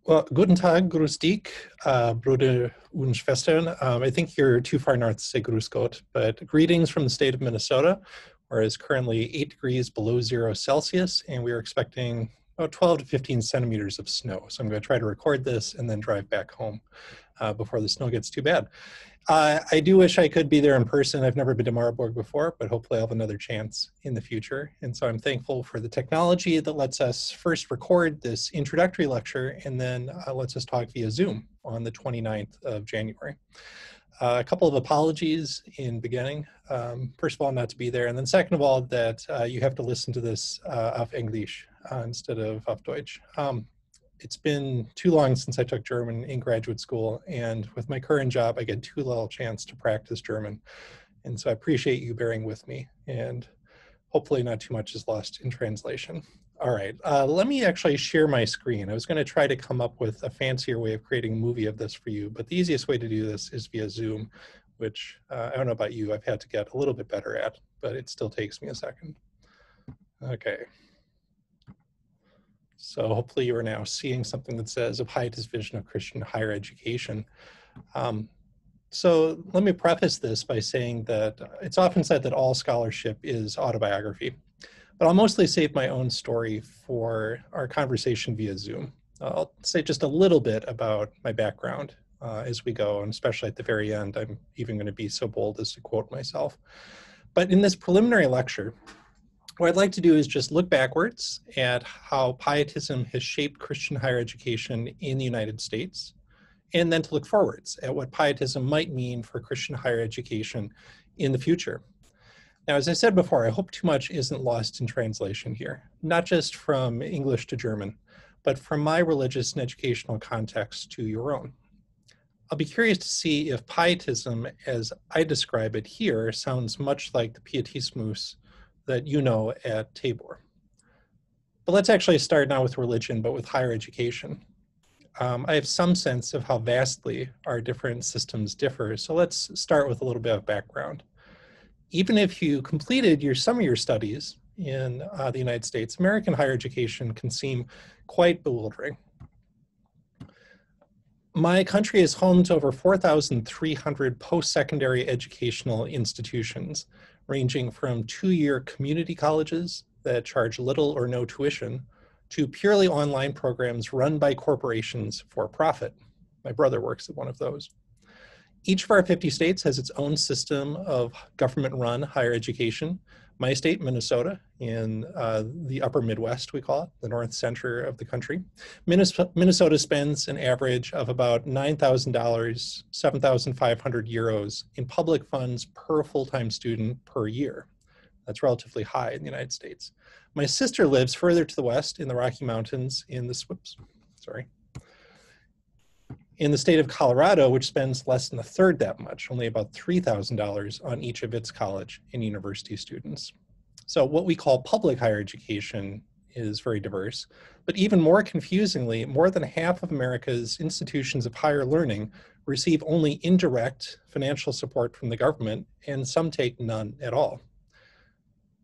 Well, guten Tag, grüß dich, Bruder und Schwestern. I think you're too far north to say grüß Gott, but greetings from the state of Minnesota, where it's currently 8 degrees below 0 Celsius, and we are expecting about 12 to 15 centimeters of snow. So I'm going to try to record this and then drive back home before the snow gets too bad. I do wish I could be there in person. I've never been to Marburg before, but hopefully I'll have another chance in the future. And so I'm thankful for the technology that lets us first record this introductory lecture and then lets us talk via Zoom on the 29th of January. A couple of apologies in beginning. First of all, not to be there. And then second of all, that you have to listen to this auf English instead of auf Deutsch. It's been too long since I took German in graduate school, and with my current job, I get too little chance to practice German. And so I appreciate you bearing with me, and hopefully not too much is lost in translation. All right, let me actually share my screen. I was going to try to come up with a fancier way of creating a movie of this for you, but the easiest way to do this is via Zoom, which I don't know about you, I've had to get a little bit better at, but it still takes me a second. Okay. So hopefully you are now seeing something that says a Pietist vision of Christian higher education. So let me preface this by saying that it's often said that all scholarship is autobiography, but I'll mostly save my own story for our conversation via Zoom. I'll say just a little bit about my background as we go, and especially at the very end, I'm even going to be so bold as to quote myself. But in this preliminary lecture, what I'd like to do is just look backwards at how Pietism has shaped Christian higher education in the United States, and then to look forwards at what Pietism might mean for Christian higher education in the future. Now, as I said before, I hope too much isn't lost in translation here, not just from English to German, but from my religious and educational context to your own. I'll be curious to see if Pietism, as I describe it here, sounds much like the Pietismus that you know at Tabor. But let's actually start not with religion, but with higher education. I have some sense of how vastly our different systems differ, so let's start with a little bit of background. Even if you completed some of your studies in the United States, American higher education can seem quite bewildering. My country is home to over 4,300 post-secondary educational institutions, ranging from two-year community colleges that charge little or no tuition to purely online programs run by corporations for profit. My brother works at one of those. Each of our 50 states has its own system of government-run higher education. My state, Minnesota, in the upper Midwest, we call it, the north center of the country. Minnesota spends an average of about $9,000, 7,500 euros in public funds per full-time student per year. That's relatively high in the United States. My sister lives further to the west in the Rocky Mountains in the state of Colorado, which spends less than a third that much, only about $3,000 on each of its college and university students. So what we call public higher education is very diverse, but even more confusingly, more than half of America's institutions of higher learning receive only indirect financial support from the government, and some take none at all.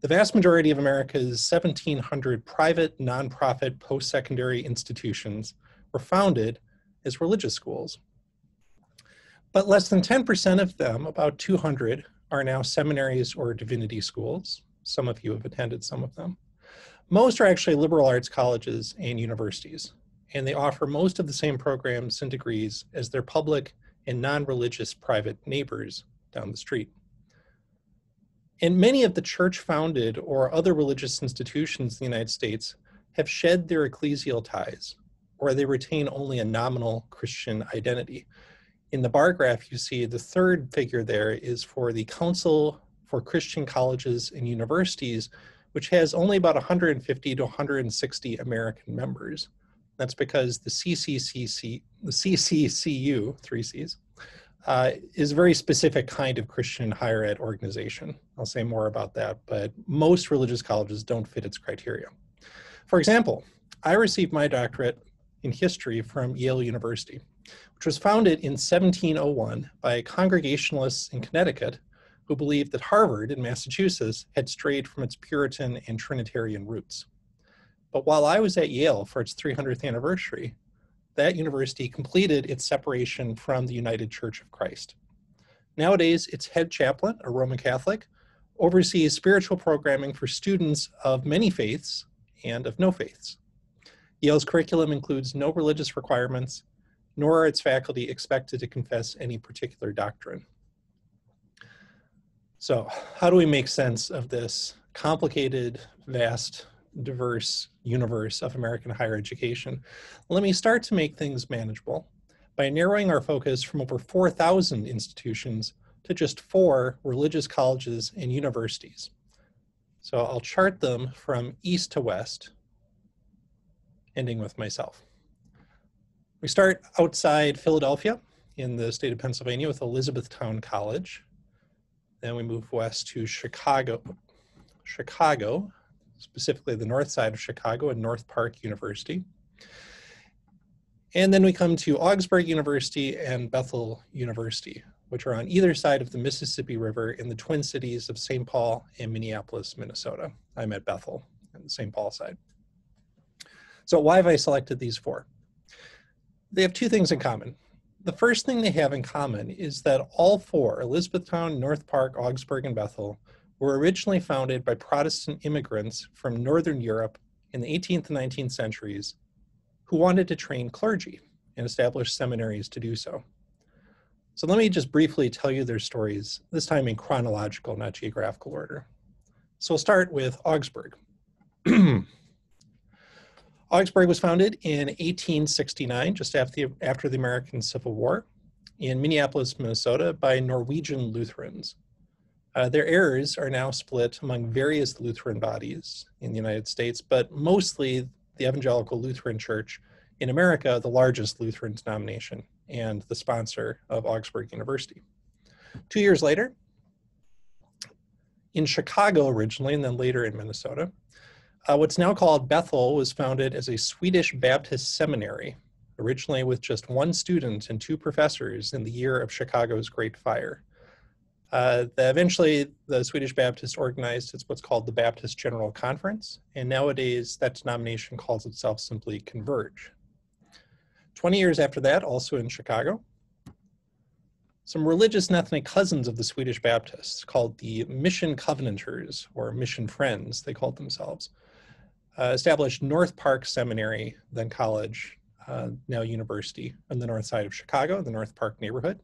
The vast majority of America's 1,700 private, nonprofit post-secondary institutions were founded as religious schools. But less than 10% of them, about 200, are now seminaries or divinity schools. Some of you have attended some of them. Most are actually liberal arts colleges and universities, and they offer most of the same programs and degrees as their public and non-religious private neighbors down the street. And many of the church-founded or other religious institutions in the United States have shed their ecclesial ties, or they retain only a nominal Christian identity. In the bar graph, you see the third figure there is for the Council for Christian Colleges and Universities, which has only about 150 to 160 American members. That's because the CCCU, three C's, is a very specific kind of Christian higher ed organization. I'll say more about that, but most religious colleges don't fit its criteria. For example, I received my doctorate in history from Yale University, which was founded in 1701 by Congregationalists in Connecticut who believed that Harvard in Massachusetts had strayed from its Puritan and Trinitarian roots. But while I was at Yale for its 300th anniversary, that university completed its separation from the United Church of Christ. Nowadays, its head chaplain, a Roman Catholic, oversees spiritual programming for students of many faiths and of no faiths. Yale's curriculum includes no religious requirements, nor are its faculty expected to confess any particular doctrine. So, how do we make sense of this complicated, vast, diverse universe of American higher education? Let me start to make things manageable by narrowing our focus from over 4,000 institutions to just 4 religious colleges and universities. So I'll chart them from east to west, ending with myself. We start outside Philadelphia in the state of Pennsylvania with Elizabethtown College. Then we move west to Chicago, specifically the north side of Chicago and North Park University. And then we come to Augsburg University and Bethel University, which are on either side of the Mississippi River in the Twin Cities of St. Paul and Minneapolis, Minnesota. I'm at Bethel on the St. Paul side. So why have I selected these 4? They have 2 things in common. The first thing they have in common is that all 4, Elizabethtown, North Park, Augsburg, and Bethel, were originally founded by Protestant immigrants from Northern Europe in the 18th and 19th centuries who wanted to train clergy and establish seminaries to do so. So let me just briefly tell you their stories, this time in chronological, not geographical order. So we'll start with Augsburg. Augsburg was founded in 1869, just after the American Civil War, in Minneapolis, Minnesota, by Norwegian Lutherans. Their errors are now split among various Lutheran bodies in the United States, but mostly the Evangelical Lutheran Church in America, the largest Lutheran denomination and the sponsor of Augsburg University. 2 years later, in Chicago originally, and then later in Minnesota, what's now called Bethel was founded as a Swedish Baptist seminary, originally with just 1 student and 2 professors in the year of Chicago's Great Fire. Eventually, the Swedish Baptists organized what's called the Baptist General Conference, and nowadays that denomination calls itself simply Converge. 20 years after that, also in Chicago, some religious and ethnic cousins of the Swedish Baptists, called the Mission Covenanters, or Mission Friends, they called themselves, established North Park Seminary, then college, now university, on the north side of Chicago, the North Park neighborhood.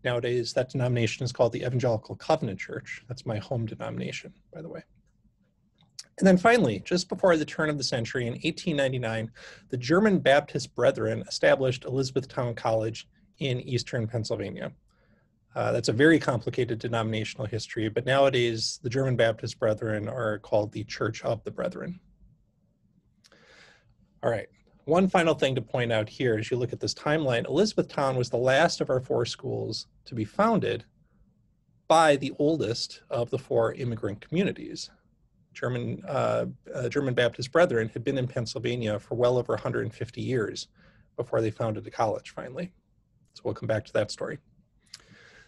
Nowadays, that denomination is called the Evangelical Covenant Church. That's my home denomination, by the way. And then finally, just before the turn of the century, in 1899, the German Baptist Brethren established Elizabethtown College in eastern Pennsylvania. That's a very complicated denominational history, but nowadays, the German Baptist Brethren are called the Church of the Brethren. All right. One final thing to point out here as you look at this timeline, Elizabethtown was the last of our 4 schools to be founded by the oldest of the 4 immigrant communities. German Baptist Brethren had been in Pennsylvania for well over 150 years before they founded a college finally. So we'll come back to that story.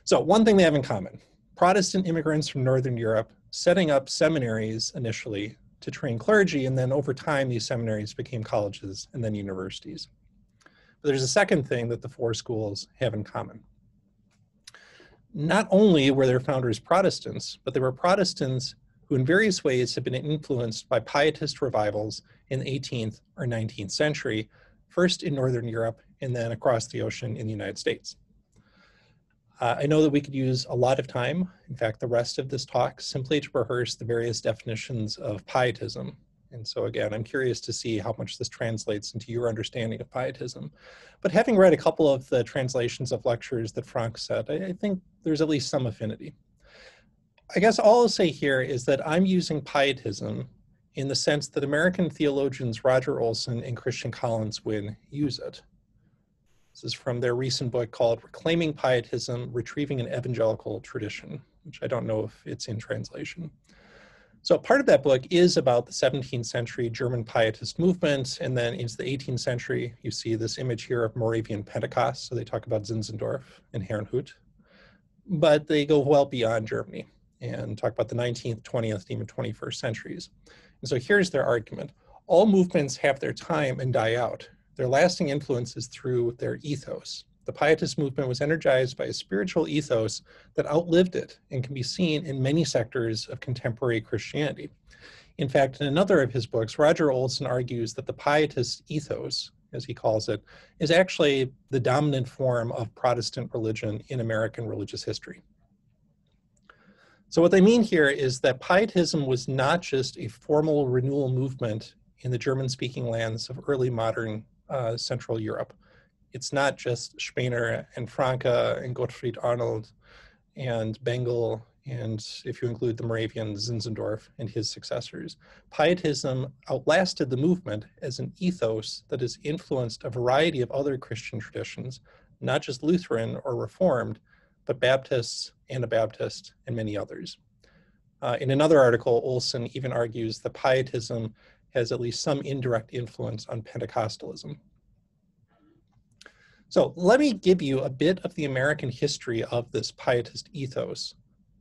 So one thing they have in common, Protestant immigrants from Northern Europe setting up seminaries initially to train clergy, and then over time, these seminaries became colleges and then universities. But there's a second thing that the 4 schools have in common. Not only were their founders Protestants, but they were Protestants who in various ways have been influenced by Pietist revivals in the 18th or 19th century, first in Northern Europe and then across the ocean in the United States. I know that we could use a lot of time, in fact, the rest of this talk, simply to rehearse the various definitions of Pietism. And so again, I'm curious to see how much this translates into your understanding of Pietism. But having read a couple of the translations of lectures that Frank said, I think there's at least some affinity. I guess all I'll say here is that I'm using Pietism in the sense that American theologians Roger Olson and Christian Collins Wynne use it. This is from their recent book called Reclaiming Pietism, Retrieving an Evangelical Tradition, which I don't know if it's in translation. So part of that book is about the 17th century German Pietist movement, and then into the 18th century, you see this image here of Moravian Pentecost, so they talk about Zinzendorf and Herrnhut, but they go well beyond Germany and talk about the 19th, 20th, and even 21st centuries. And so here's their argument. All movements have their time and die out. Their lasting influence is through their ethos. The Pietist movement was energized by a spiritual ethos that outlived it and can be seen in many sectors of contemporary Christianity. In fact, in another of his books, Roger Olson argues that the Pietist ethos, as he calls it, is actually the dominant form of Protestant religion in American religious history. So what they mean here is that Pietism was not just a formal renewal movement in the German-speaking lands of early modern Central Europe. It's not just Spener and Franke and Gottfried Arnold and Bengel, and if you include the Moravian Zinzendorf and his successors. Pietism outlasted the movement as an ethos that has influenced a variety of other Christian traditions, not just Lutheran or Reformed, but Baptists, Anabaptists, and many others. In another article, Olson even argues that Pietism has at least some indirect influence on Pentecostalism. So let me give you a bit of the American history of this Pietist ethos,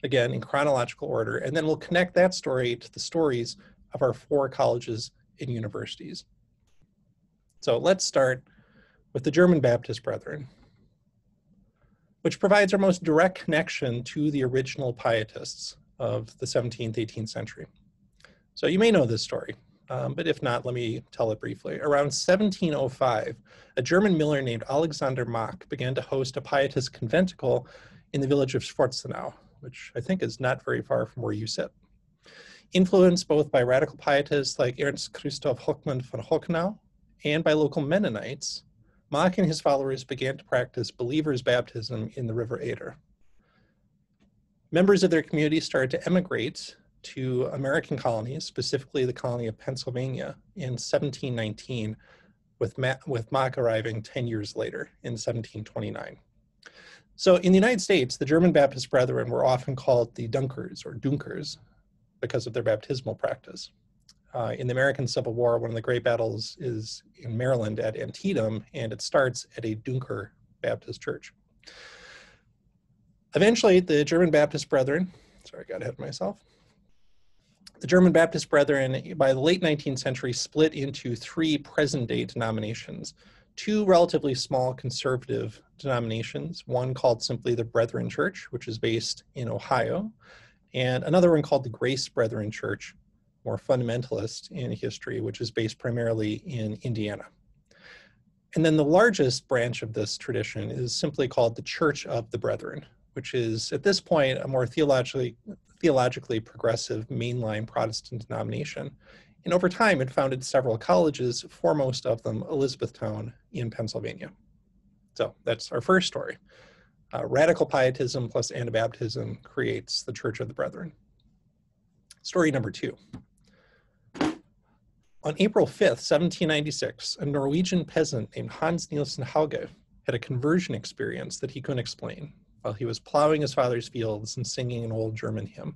again, in chronological order, and then we'll connect that story to the stories of our 4 colleges and universities. So let's start with the German Baptist Brethren, which provides our most direct connection to the original Pietists of the 17th, 18th century. So you may know this story, but if not, let me tell it briefly. Around 1705, a German miller named Alexander Mach began to host a Pietist conventicle in the village of Schwarzenau, which I think is not very far from where you sit. Influenced both by radical Pietists like Ernst Christoph Hockmann von Hockenau and by local Mennonites, Mach and his followers began to practice believers' baptism in the River Eder. Members of their community started to emigrate to American colonies, specifically the colony of Pennsylvania, in 1719, with Mach arriving 10 years later in 1729. So in the United States, the German Baptist Brethren were often called the Dunkers or Dunkers because of their baptismal practice. In the American Civil War, one of the great battles is in Maryland at Antietam, and it starts at a Dunker Baptist church. Eventually, the German Baptist Brethren, sorry, I got ahead of myself. The German Baptist Brethren, by the late 19th century, split into 3 present-day denominations, 2 relatively small conservative denominations, one called simply the Brethren Church, which is based in Ohio, and another one called the Grace Brethren Church, more fundamentalist in history, which is based primarily in Indiana. And then the largest branch of this tradition is simply called the Church of the Brethren, which is at this point a more theologically progressive mainline Protestant denomination. And over time, it founded several colleges, foremost of them Elizabethtown in Pennsylvania. So that's our first story. Radical Pietism plus Anabaptism creates the Church of the Brethren. Story number 2. On April 5th, 1796, a Norwegian peasant named Hans Nielsen Hauge had a conversion experience that he couldn't explain while he was plowing his father's fields and singing an old German hymn.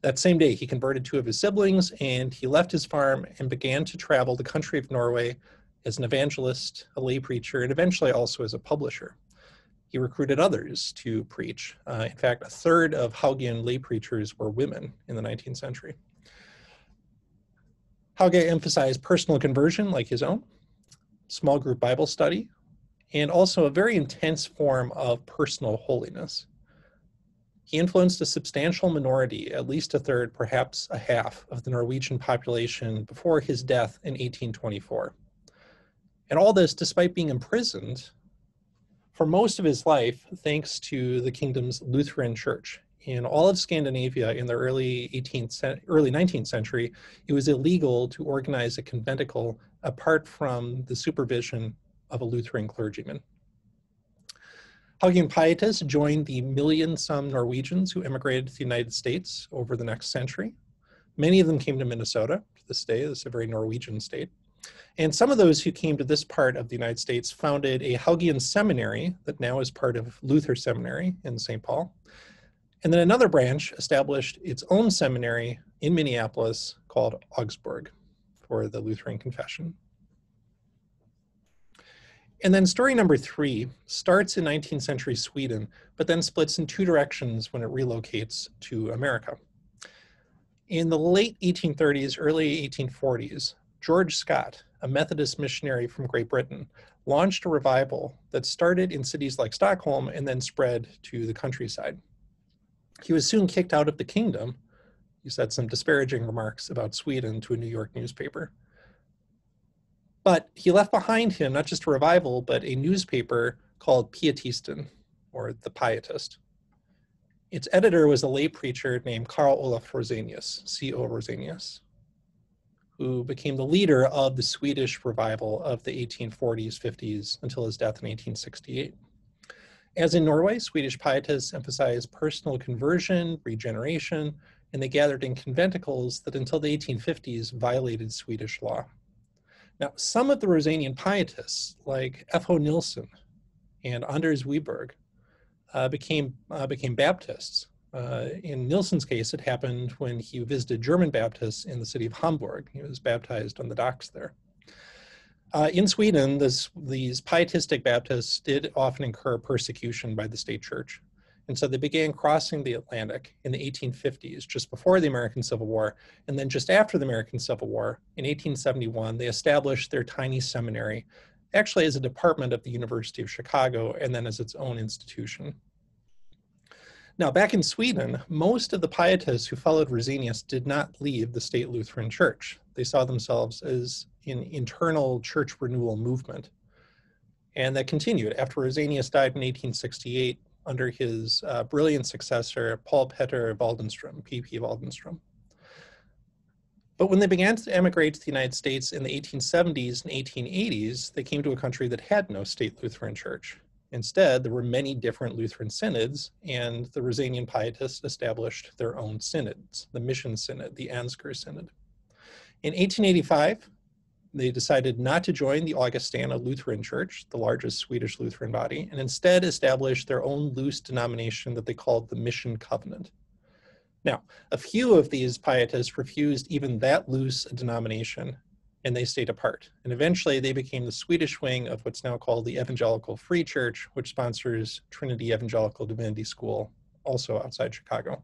That same day, he converted 2 of his siblings, and he left his farm and began to travel the country of Norway as an evangelist, a lay preacher, and eventually also as a publisher. He recruited others to preach. In fact, a third of Haugean lay preachers were women in the 19th century. Hauge emphasized personal conversion like his own, small group Bible study, and also a very intense form of personal holiness. He influenced a substantial minority, at least a third, perhaps a half, of the Norwegian population before his death in 1824. And all this despite being imprisoned for most of his life, thanks to the kingdom's Lutheran Church. In all of Scandinavia in the early 19th century, it was illegal to organize a conventicle apart from the supervision of a Lutheran clergyman. Haugean Pietists joined the million-some Norwegians who immigrated to the United States over the next century. Many of them came to Minnesota to this day. This is a very Norwegian state. And some of those who came to this part of the United States founded a Haugean seminary that now is part of Luther Seminary in St. Paul. And then another branch established its own seminary in Minneapolis called Augsburg for the Lutheran Confession. And then story number 3 starts in 19th century Sweden, but then splits in 2 directions when it relocates to America. In the late 1830s, early 1840s, George Scott, a Methodist missionary from Great Britain, launched a revival that started in cities like Stockholm and then spread to the countryside. He was soon kicked out of the kingdom. He said some disparaging remarks about Sweden to a New York newspaper. But he left behind him not just a revival, but a newspaper called Pietisten, or The Pietist. Its editor was a lay preacher named Carl Olof Rosenius, C.O. Rosenius, who became the leader of the Swedish revival of the 1840s, 50s, until his death in 1868. As in Norway, Swedish Pietists emphasized personal conversion, regeneration, and they gathered in conventicles that until the 1850s violated Swedish law. Now, some of the Rosenian Pietists, like F.O. Nilsson and Anders Wiberg, became Baptists. In Nilsson's case, it happened when he visited German Baptists in the city of Hamburg. He was baptized on the docks there. In Sweden, these pietistic Baptists did often incur persecution by the state church. And so they began crossing the Atlantic in the 1850s, just before the American Civil War. And then just after the American Civil War, in 1871, they established their tiny seminary, actually as a department of the University of Chicago, and then as its own institution. Now, back in Sweden, most of the Pietists who followed Rosenius did not leave the state Lutheran Church. They saw themselves as an internal church renewal movement. And that continued. After Rosenius died in 1868, under his brilliant successor, Paul Petter Waldenström, P.P. Waldenström. But when they began to emigrate to the United States in the 1870s and 1880s, they came to a country that had no state Lutheran church. Instead, there were many different Lutheran synods, and the Rosenian Pietists established their own synods, the Mission Synod, the Ansgar Synod. In 1885, they decided not to join the Augustana Lutheran Church, the largest Swedish Lutheran body, and instead established their own loose denomination that they called the Mission Covenant. Now, a few of these Pietists refused even that loose a denomination, and they stayed apart. And eventually they became the Swedish wing of what's now called the Evangelical Free Church, which sponsors Trinity Evangelical Divinity School, also outside Chicago.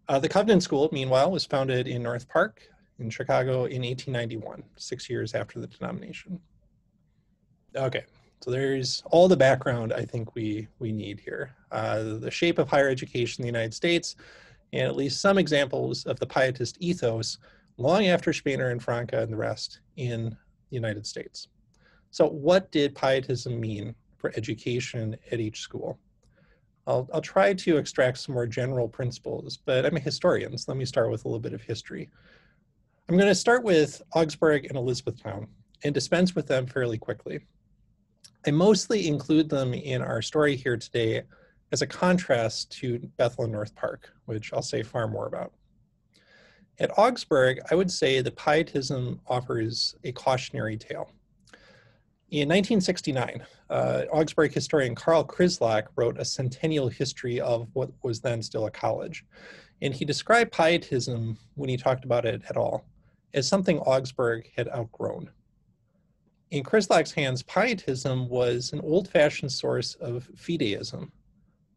The Covenant School, meanwhile, was founded in North Park, in Chicago in 1891, 6 years after the denomination. Okay, so there's all the background I think we need here. The shape of higher education in the United States, and at least some examples of the Pietist ethos long after Spener and Franke and the rest in the United States. So what did Pietism mean for education at each school? I'll try to extract some more general principles, but I'm a historian, so let me start with a little bit of history. I'm going to start with Augsburg and Elizabethtown and dispense with them fairly quickly. I mostly include them in our story here today as a contrast to Bethel and North Park, which I'll say far more about. At Augsburg, I would say that Pietism offers a cautionary tale. In 1969, Augsburg historian Karl Kryslak wrote a centennial history of what was then still a college. And he described Pietism, when he talked about it at all, as something Augsburg had outgrown. In Kryslak's hands, Pietism was an old-fashioned source of fideism,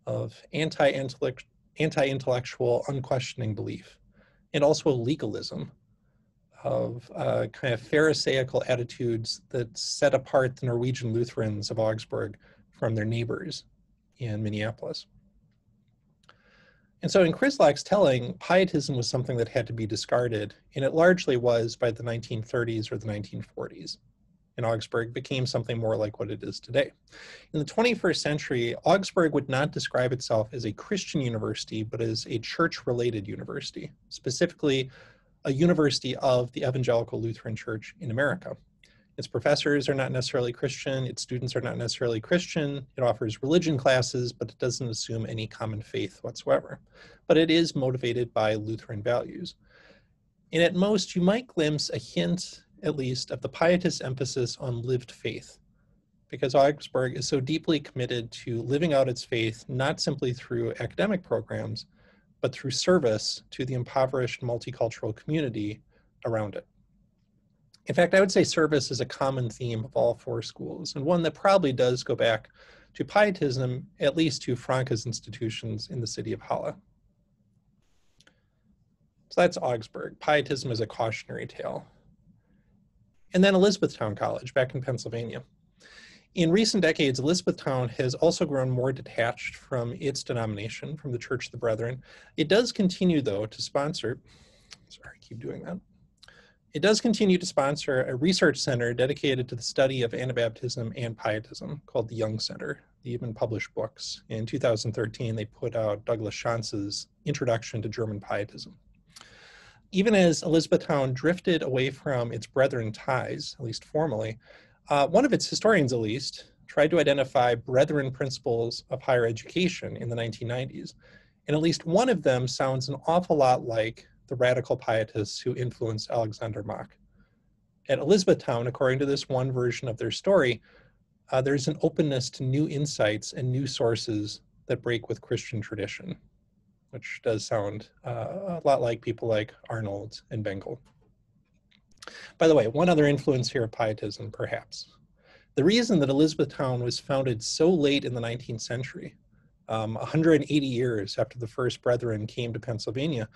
of anti-intellectual, unquestioning belief, and also legalism, of kind of Pharisaical attitudes that set apart the Norwegian Lutherans of Augsburg from their neighbors in Minneapolis. And so in Kryslak's telling, Pietism was something that had to be discarded, and it largely was by the 1930s or the 1940s. And Augsburg became something more like what it is today. In the 21st century, Augsburg would not describe itself as a Christian university, but as a church-related university, specifically a university of the Evangelical Lutheran Church in America. Its professors are not necessarily Christian, its students are not necessarily Christian, it offers religion classes, but it doesn't assume any common faith whatsoever. But it is motivated by Lutheran values. And at most, you might glimpse a hint, at least, of the Pietist emphasis on lived faith, because Augsburg is so deeply committed to living out its faith, not simply through academic programs, but through service to the impoverished multicultural community around it. In fact, I would say service is a common theme of all four schools, and one that probably does go back to Pietism, at least to Franke's institutions in the city of Halle. So that's Augsburg. Pietism is a cautionary tale. and then Elizabethtown College back in Pennsylvania. In recent decades, Elizabethtown has also grown more detached from its denomination, from the Church of the Brethren. It does continue, though, to sponsor, sorry, I keep doing that. It does continue to sponsor a research center dedicated to the study of Anabaptism and Pietism called the Young Center. They even publish books. In 2013, they put out Douglas Schanz's Introduction to German Pietism. Even as Elizabethtown drifted away from its Brethren ties, at least formally, one of its historians, at least, tried to identify Brethren principles of higher education in the 1990s. And at least one of them sounds an awful lot like the radical pietists who influenced Alexander Mach. At Elizabethtown, according to this one version of their story, there's an openness to new insights and new sources that break with Christian tradition, which does sound a lot like people like Arnold and Bengel. By the way, one other influence here of Pietism, perhaps. The reason that Elizabethtown was founded so late in the 19th century, 180 years after the first Brethren came to Pennsylvania,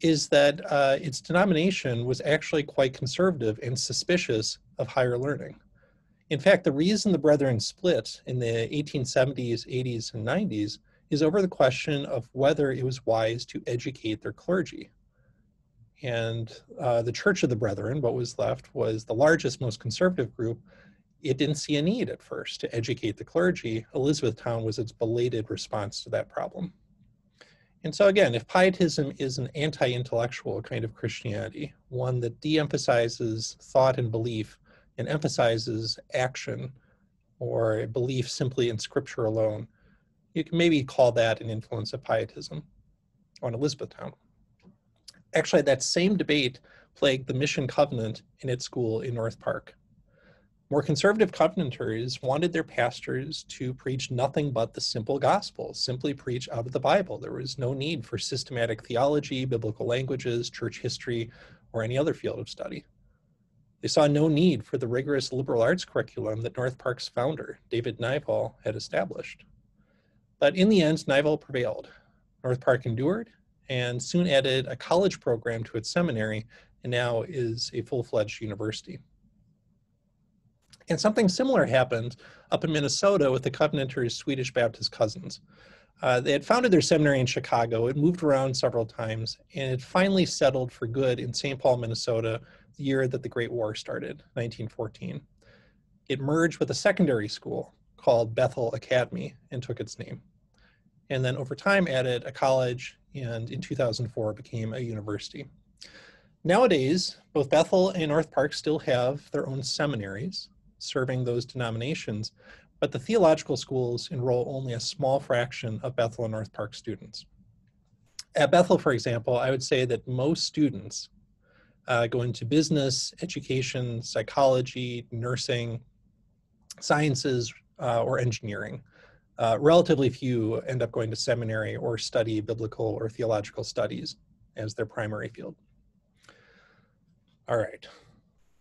is that its denomination was actually quite conservative and suspicious of higher learning. In fact, the reason the Brethren split in the 1870s, 80s, and 90s is over the question of whether it was wise to educate their clergy. And the Church of the Brethren, what was left, was the largest, most conservative group. It didn't see a need at first to educate the clergy. Elizabethtown was its belated response to that problem. And so again, if Pietism is an anti-intellectual kind of Christianity, one that de-emphasizes thought and belief and emphasizes action or belief simply in Scripture alone, you can maybe call that an influence of Pietism on Elizabethtown. Actually, that same debate plagued the Mission Covenant in its school in North Park. More conservative Covenanters wanted their pastors to preach nothing but the simple gospel, simply preach out of the Bible. There was no need for systematic theology, biblical languages, church history, or any other field of study. They saw no need for the rigorous liberal arts curriculum that North Park's founder, David Naival, had established. But in the end, Naival prevailed. North Park endured and soon added a college program to its seminary and now is a full-fledged university. And something similar happened up in Minnesota with the Covenanters' Swedish Baptist cousins. They had founded their seminary in Chicago. It moved around several times, and it finally settled for good in St. Paul, Minnesota, the year that the Great War started, 1914. It merged with a secondary school called Bethel Academy and took its name. And then over time added a college, and in 2004 became a university. Nowadays, both Bethel and North Park still have their own seminaries, serving those denominations, but the theological schools enroll only a small fraction of Bethel and North Park students. At Bethel, for example, I would say that most students go into business, education, psychology, nursing, sciences, or engineering. Relatively few end up going to seminary or study biblical or theological studies as their primary field. All right.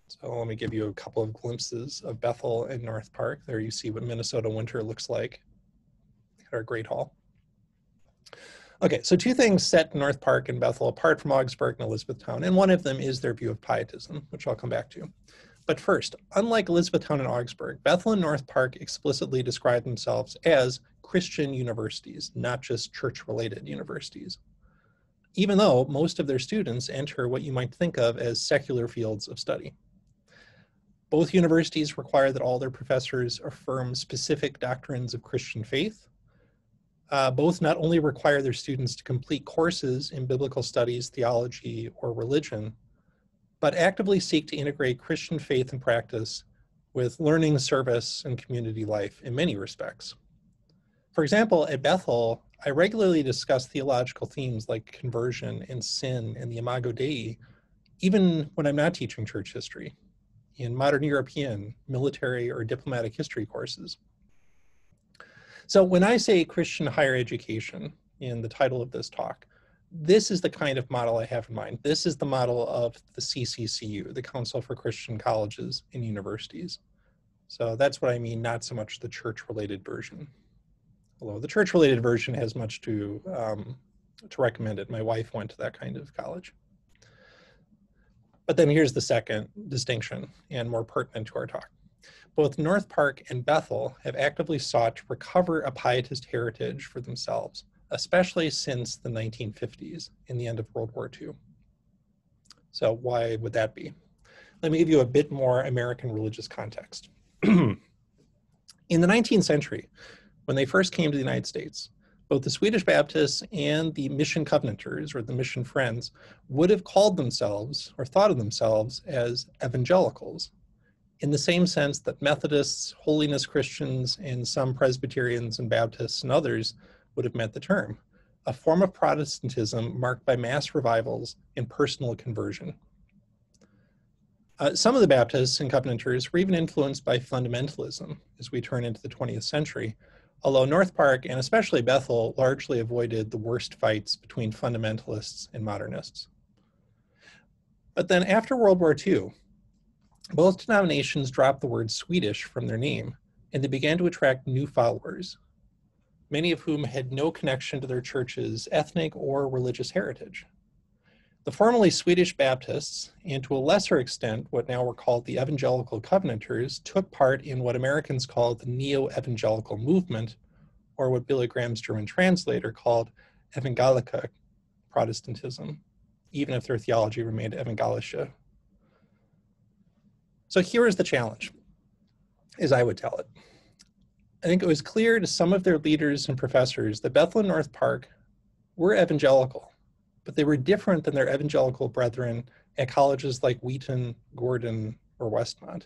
So let me give you a couple of glimpses of Bethel and North Park. There you see what Minnesota winter looks like at our Great Hall. Okay, so two things set North Park and Bethel apart from Augsburg and Elizabethtown, and one of them is their view of Pietism, which I'll come back to. But first, unlike Elizabethtown and Augsburg, Bethel and North Park explicitly describe themselves as Christian universities, not just church-related universities, even though most of their students enter what you might think of as secular fields of study. Both universities require that all their professors affirm specific doctrines of Christian faith. Both not only require their students to complete courses in biblical studies, theology, or religion, but actively seek to integrate Christian faith and practice with learning, service, and community life in many respects. For example, at Bethel, I regularly discuss theological themes like conversion and sin and the Imago Dei, even when I'm not teaching church history, in modern European, military, or diplomatic history courses. So when I say Christian higher education in the title of this talk, this is the kind of model I have in mind. This is the model of the CCCU, the Council for Christian Colleges and Universities. So that's what I mean, not so much the church-related version. Although the church-related version has much to recommend it. My wife went to that kind of college. But then here's the second distinction, and more pertinent to our talk. Both North Park and Bethel have actively sought to recover a pietist heritage for themselves, especially since the 1950s and the end of World War II. So why would that be? Let me give you a bit more American religious context. In the 19th century, when they first came to the United States, both the Swedish Baptists and the Mission Covenanters, or the Mission Friends, would have called themselves or thought of themselves as evangelicals, in the same sense that Methodists, Holiness Christians, and some Presbyterians and Baptists and others would have meant the term, a form of Protestantism marked by mass revivals and personal conversion. Some of the Baptists and Covenanters were even influenced by fundamentalism as we turn into the 20th century, although North Park, and especially Bethel, largely avoided the worst fights between fundamentalists and modernists. But then after World War II, both denominations dropped the word Swedish from their name, and they began to attract new followers, many of whom had no connection to their church's ethnic or religious heritage. The formerly Swedish Baptists, and to a lesser extent what now were called the Evangelical Covenanters, took part in what Americans call the Neo-Evangelical movement, or what Billy Graham's German translator called Evangelika Protestantism, even if their theology remained Evangelische. So here is the challenge, as I would tell it. I think it was clear to some of their leaders and professors that Bethel and North Park were evangelical, but they were different than their evangelical brethren at colleges like Wheaton, Gordon, or Westmont.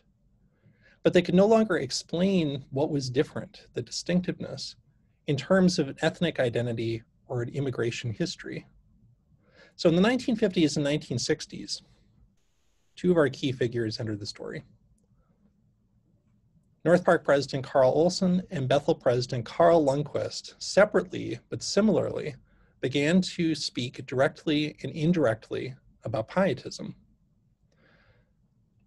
But they could no longer explain what was different, the distinctiveness, in terms of an ethnic identity or an immigration history. So in the 1950s and 1960s, two of our key figures entered the story. North Park President Carl Olson and Bethel President Carl Lundquist, separately but similarly, began to speak directly and indirectly about pietism.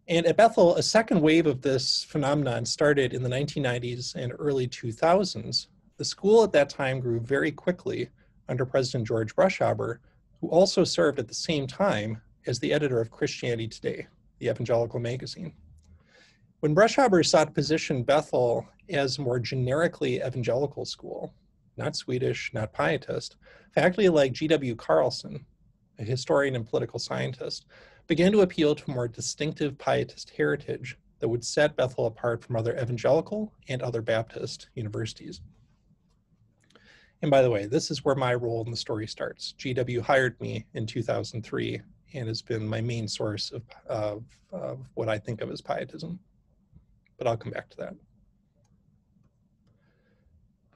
And at Bethel, a second wave of this phenomenon started in the 1990s and early 2000s. The school at that time grew very quickly under President George Brushhaber, who also served at the same time as the editor of Christianity Today, the evangelical magazine. When Brushhaber sought to position Bethel as a more generically evangelical school, not Swedish, not pietist, faculty like G.W. Carlson, a historian and political scientist, began to appeal to a more distinctive pietist heritage that would set Bethel apart from other evangelical and other Baptist universities. And by the way, this is where my role in the story starts. GW hired me in 2003 and has been my main source of what I think of as pietism. But I'll come back to that.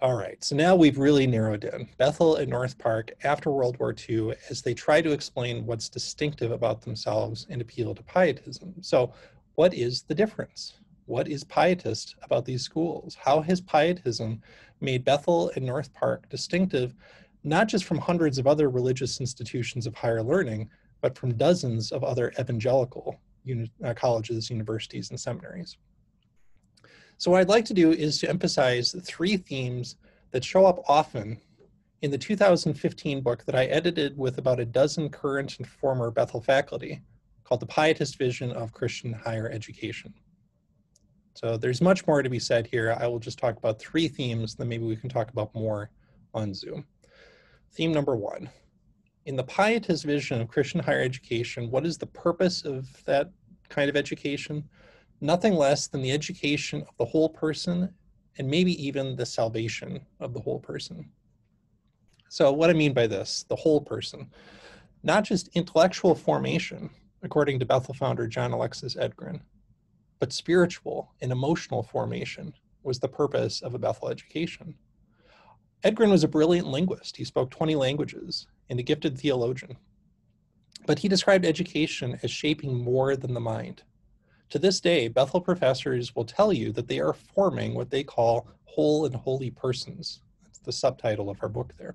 All right, so now we've really narrowed in Bethel and North Park after World War II as they try to explain what's distinctive about themselves and appeal to pietism. So what is the difference? What is pietist about these schools? How has pietism made Bethel and North Park distinctive, not just from hundreds of other religious institutions of higher learning, but from dozens of other evangelical colleges, universities, and seminaries? So what I'd like to do is to emphasize three themes that show up often in the 2015 book that I edited with about a dozen current and former Bethel faculty called The Pietist Vision of Christian Higher Education. So there's much more to be said here. I will just talk about three themes, then maybe we can talk about more on Zoom. Theme number one, in the Pietist vision of Christian higher education, what is the purpose of that kind of education? Nothing less than the education of the whole person and maybe even the salvation of the whole person. So what I mean by this, the whole person, not just intellectual formation, according to Bethel founder John Alexis Edgren, but spiritual and emotional formation was the purpose of a Bethel education. Edgren was a brilliant linguist. He spoke 20 languages and a gifted theologian. But he described education as shaping more than the mind. To this day, Bethel professors will tell you that they are forming what they call whole and holy persons. That's the subtitle of our book there.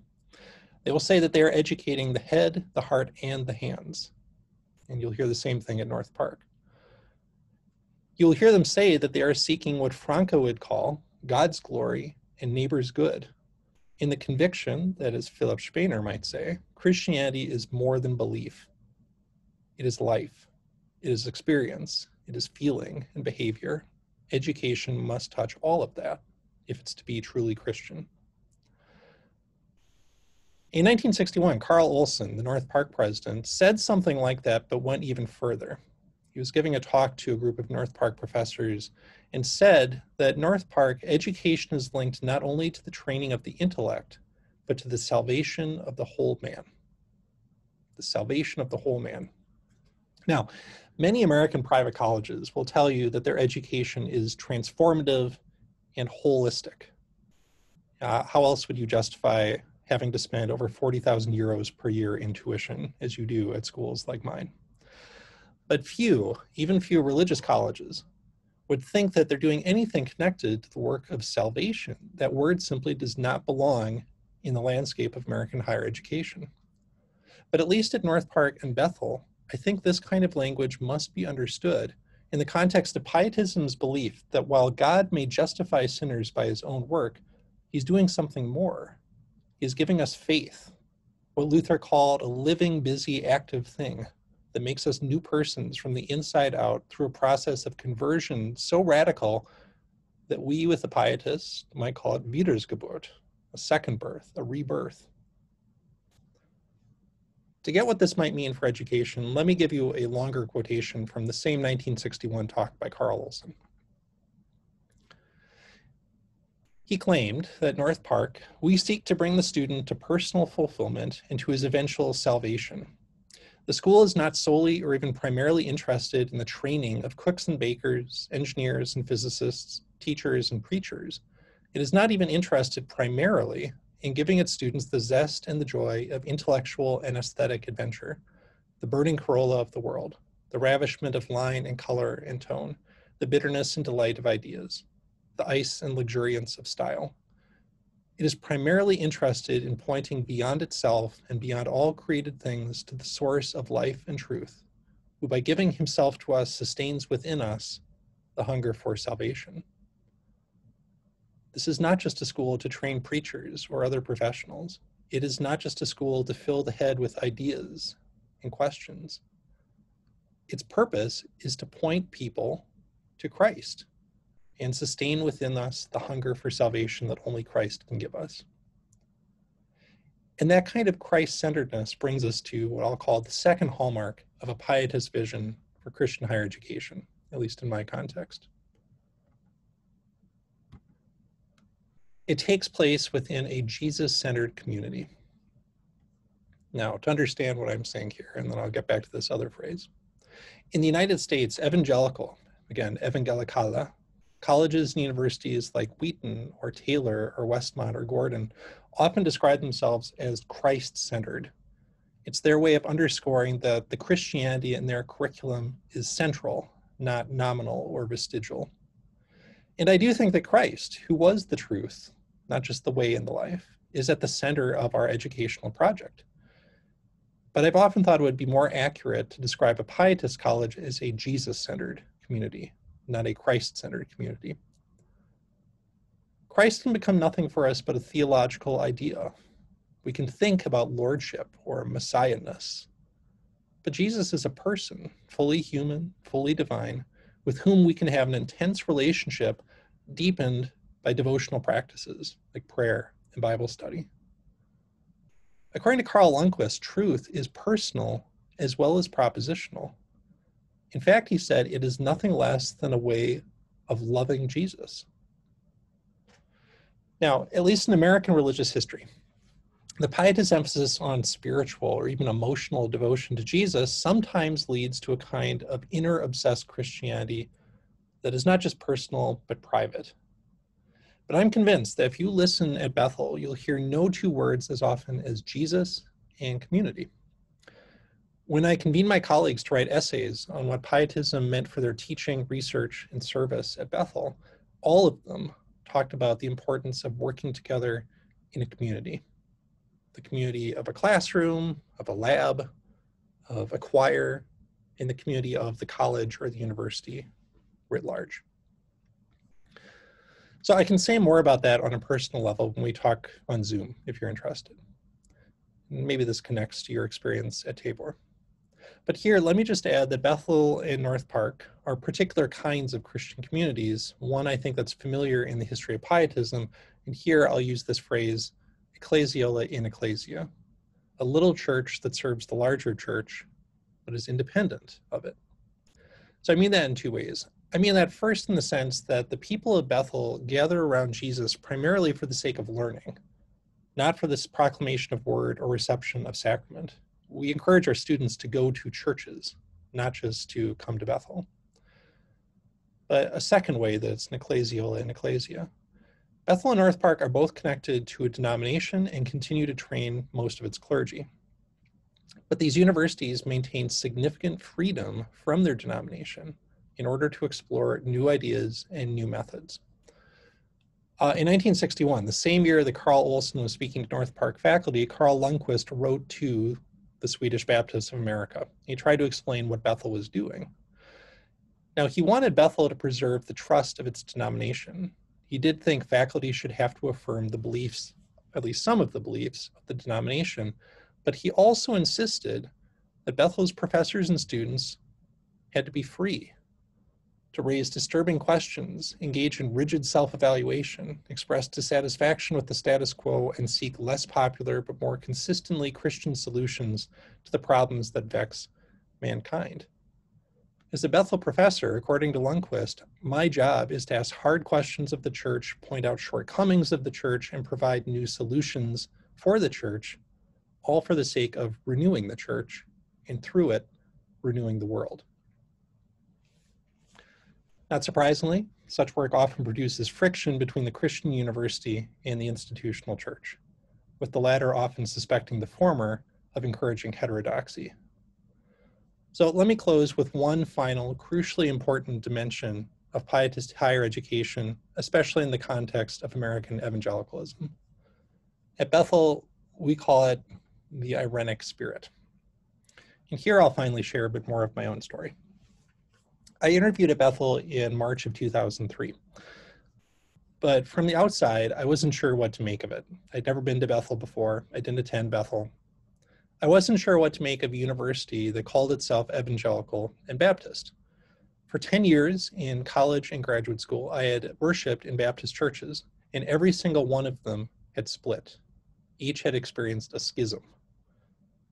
They will say that they are educating the head, the heart, and the hands. And you'll hear the same thing at North Park. You'll hear them say that they are seeking what Franke would call God's glory and neighbor's good, in the conviction that, as Philip Spener might say, Christianity is more than belief. It is life. it is experience, it is feeling and behavior. Education must touch all of that if it's to be truly Christian. In 1961, Carl Olson, the North Park president, said something like that, but went even further. He was giving a talk to a group of North Park professors and said that North Park education is linked not only to the training of the intellect, but to the salvation of the whole man. The salvation of the whole man. Now, many American private colleges will tell you that their education is transformative and holistic. How else would you justify having to spend over 40,000 euros per year in tuition, as you do at schools like mine? But few, even few religious colleges, would think that they're doing anything connected to the work of salvation. That word simply does not belong in the landscape of American higher education. But at least at North Park and Bethel, I think this kind of language must be understood in the context of pietism's belief that while God may justify sinners by his own work, he's doing something more. He's giving us faith, what Luther called a living, busy, active thing that makes us new persons from the inside out through a process of conversion so radical that we, with the pietists, might call it Wiedergeburt, a second birth, a rebirth. To get what this might mean for education, let me give you a longer quotation from the same 1961 talk by Carl Olson. He claimed that at North Park, we seek to bring the student to personal fulfillment and to his eventual salvation. The school is not solely or even primarily interested in the training of cooks and bakers, engineers and physicists, teachers and preachers. It is not even interested primarily in giving its students the zest and the joy of intellectual and aesthetic adventure, the burning corolla of the world, the ravishment of line and color and tone, the bitterness and delight of ideas, the ice and luxuriance of style. It is primarily interested in pointing beyond itself and beyond all created things to the source of life and truth, who by giving himself to us sustains within us the hunger for salvation. This is not just a school to train preachers or other professionals. It is not just a school to fill the head with ideas and questions. Its purpose is to point people to Christ and sustain within us the hunger for salvation that only Christ can give us. And that kind of Christ-centeredness brings us to what I'll call the second hallmark of a pietist vision for Christian higher education, at least in my context. It takes place within a Jesus-centered community. Now, to understand what I'm saying here, and then I'll get back to this other phrase. In the United States, evangelical, again, evangelicala, colleges and universities like Wheaton or Taylor or Westmont or Gordon often describe themselves as Christ-centered. It's their way of underscoring that the Christianity in their curriculum is central, not nominal or vestigial. And I do think that Christ, who was the truth, not just the way and the life, is at the center of our educational project. But I've often thought it would be more accurate to describe a pietist college as a Jesus-centered community, not a Christ-centered community. Christ can become nothing for us but a theological idea. We can think about lordship or messiahness. But Jesus is a person, fully human, fully divine, with whom we can have an intense relationship deepened by devotional practices like prayer and Bible study. According to Carl Lundquist, truth is personal as well as propositional. In fact, he said, it is nothing less than a way of loving Jesus. Now, at least in American religious history, the pietist emphasis on spiritual or even emotional devotion to Jesus sometimes leads to a kind of inner obsessed Christianity that is not just personal, but private. But I'm convinced that if you listen at Bethel, you'll hear no two words as often as Jesus and community. When I convened my colleagues to write essays on what pietism meant for their teaching, research, and service at Bethel, all of them talked about the importance of working together in a community. The community of a classroom, of a lab, of a choir, in the community of the college or the university writ large. So I can say more about that on a personal level when we talk on Zoom, if you're interested. Maybe this connects to your experience at Tabor. But here, let me just add that Bethel and North Park are particular kinds of Christian communities. One I think that's familiar in the history of Pietism, and here I'll use this phrase, ecclesiola in ecclesia, a little church that serves the larger church, but is independent of it. So I mean that in two ways. I mean that first in the sense that the people of Bethel gather around Jesus primarily for the sake of learning, not for this proclamation of word or reception of sacrament. We encourage our students to go to churches, not just to come to Bethel. But a second way that it's an ecclesiola in ecclesia. Bethel and North Park are both connected to a denomination and continue to train most of its clergy. But these universities maintain significant freedom from their denomination in order to explore new ideas and new methods. In 1961, the same year that Carl Olson was speaking to North Park faculty, Carl Lundquist wrote to the Swedish Baptists of America. He tried to explain what Bethel was doing. Now, he wanted Bethel to preserve the trust of its denomination. He did think faculty should have to affirm the beliefs, at least some of the beliefs, of the denomination, but he also insisted that Bethel's professors and students had to be free to raise disturbing questions, engage in rigid self-evaluation, express dissatisfaction with the status quo, and seek less popular but more consistently Christian solutions to the problems that vex mankind. As a Bethel professor, according to Lundquist, my job is to ask hard questions of the church, point out shortcomings of the church, and provide new solutions for the church, all for the sake of renewing the church, and through it, renewing the world. Not surprisingly, such work often produces friction between the Christian university and the institutional church, with the latter often suspecting the former of encouraging heterodoxy. So let me close with one final crucially important dimension of Pietist higher education, especially in the context of American evangelicalism. At Bethel, we call it the Irenic spirit. And here I'll finally share a bit more of my own story. I interviewed at Bethel in March of 2003. But from the outside, I wasn't sure what to make of it. I'd never been to Bethel before. I didn't attend Bethel. I wasn't sure what to make of a university that called itself evangelical and Baptist. For 10 years in college and graduate school, I had worshiped in Baptist churches, and every single one of them had split. Each had experienced a schism.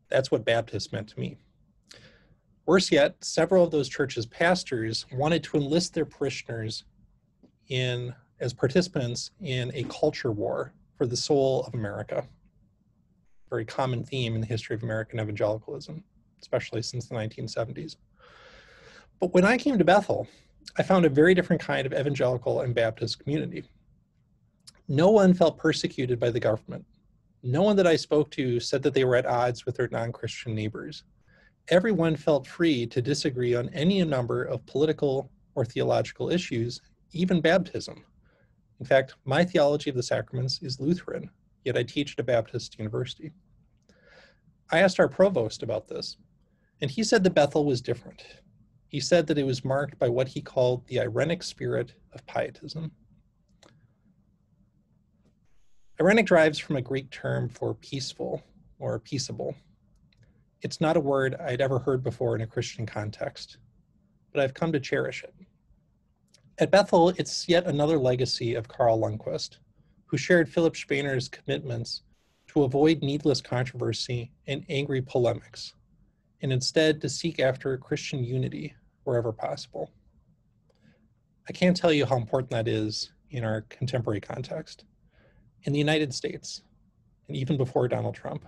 That's what Baptist meant to me. Worse yet, several of those churches' pastors wanted to enlist their parishioners as participants in a culture war for the soul of America. Very common theme in the history of American evangelicalism, especially since the 1970s. But when I came to Bethel, I found a very different kind of evangelical and Baptist community. No one felt persecuted by the government. No one that I spoke to said that they were at odds with their non-Christian neighbors. Everyone felt free to disagree on any number of political or theological issues, even baptism. In fact, my theology of the sacraments is Lutheran, yet I teach at a Baptist university. I asked our provost about this, and he said that Bethel was different. He said that it was marked by what he called the Irenic spirit of Pietism. Irenic derives from a Greek term for peaceful or peaceable. It's not a word I'd ever heard before in a Christian context, but I've come to cherish it. At Bethel, it's yet another legacy of Carl Lundquist, who shared Philip Spainer's commitments to avoid needless controversy and angry polemics, and instead to seek after Christian unity wherever possible. I can't tell you how important that is in our contemporary context. In the United States, and even before Donald Trump,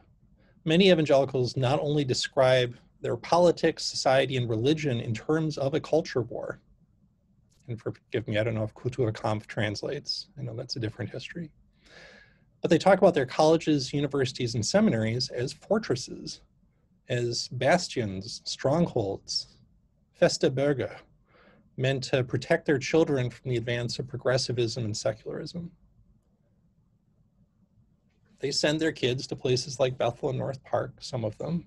many evangelicals not only describe their politics, society, and religion in terms of a culture war, and forgive me, I don't know if Kulturkampf translates, I know that's a different history, but they talk about their colleges, universities, and seminaries as fortresses, as bastions, strongholds, Feste Berge, meant to protect their children from the advance of progressivism and secularism. They send their kids to places like Bethel and North Park, some of them,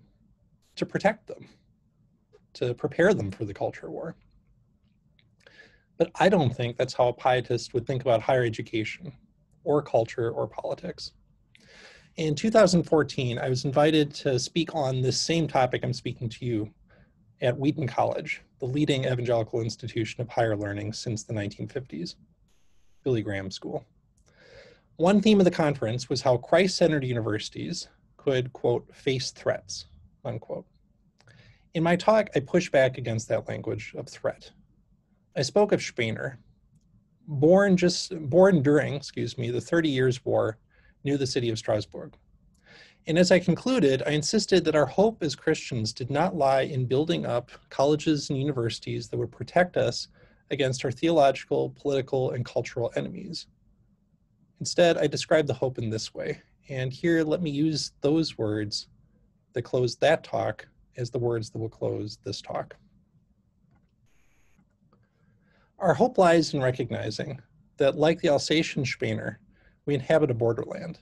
to protect them, to prepare them for the culture war. But I don't think that's how a pietist would think about higher education or culture or politics. In 2014, I was invited to speak on this same topic I'm speaking to you at Wheaton College, the leading evangelical institution of higher learning since the 1950s, Billy Graham School. One theme of the conference was how Christ-centered universities could, quote, face threats, unquote. In my talk, I pushed back against that language of threat. I spoke of Spener, born during, the 30 Years' War near the city of Strasbourg. And as I concluded, I insisted that our hope as Christians did not lie in building up colleges and universities that would protect us against our theological, political, and cultural enemies. Instead, I described the hope in this way. And here, let me use those words that closed that talk as the words that will close this talk. Our hope lies in recognizing that, like the Alsatian Spener, we inhabit a borderland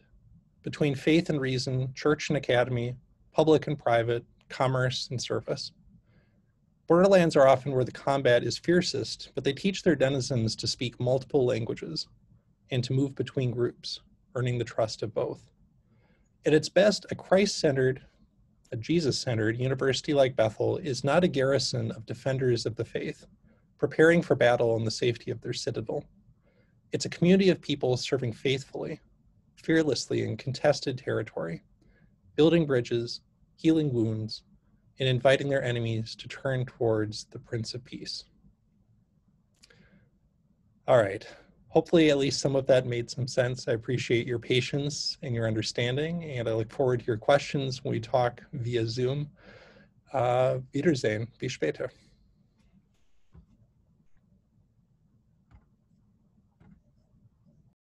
between faith and reason, church and academy, public and private, commerce and service. Borderlands are often where the combat is fiercest, but they teach their denizens to speak multiple languages and to move between groups, earning the trust of both. At its best, a Christ-centered, a Jesus-centered university like Bethel is not a garrison of defenders of the faith, preparing for battle in the safety of their citadel. It's a community of people serving faithfully, fearlessly in contested territory, building bridges, healing wounds, and inviting their enemies to turn towards the Prince of Peace. All right. Hopefully, at least some of that made some sense. I appreciate your patience and your understanding, and I look forward to your questions when we talk via Zoom. Wiedersehen. Bis später.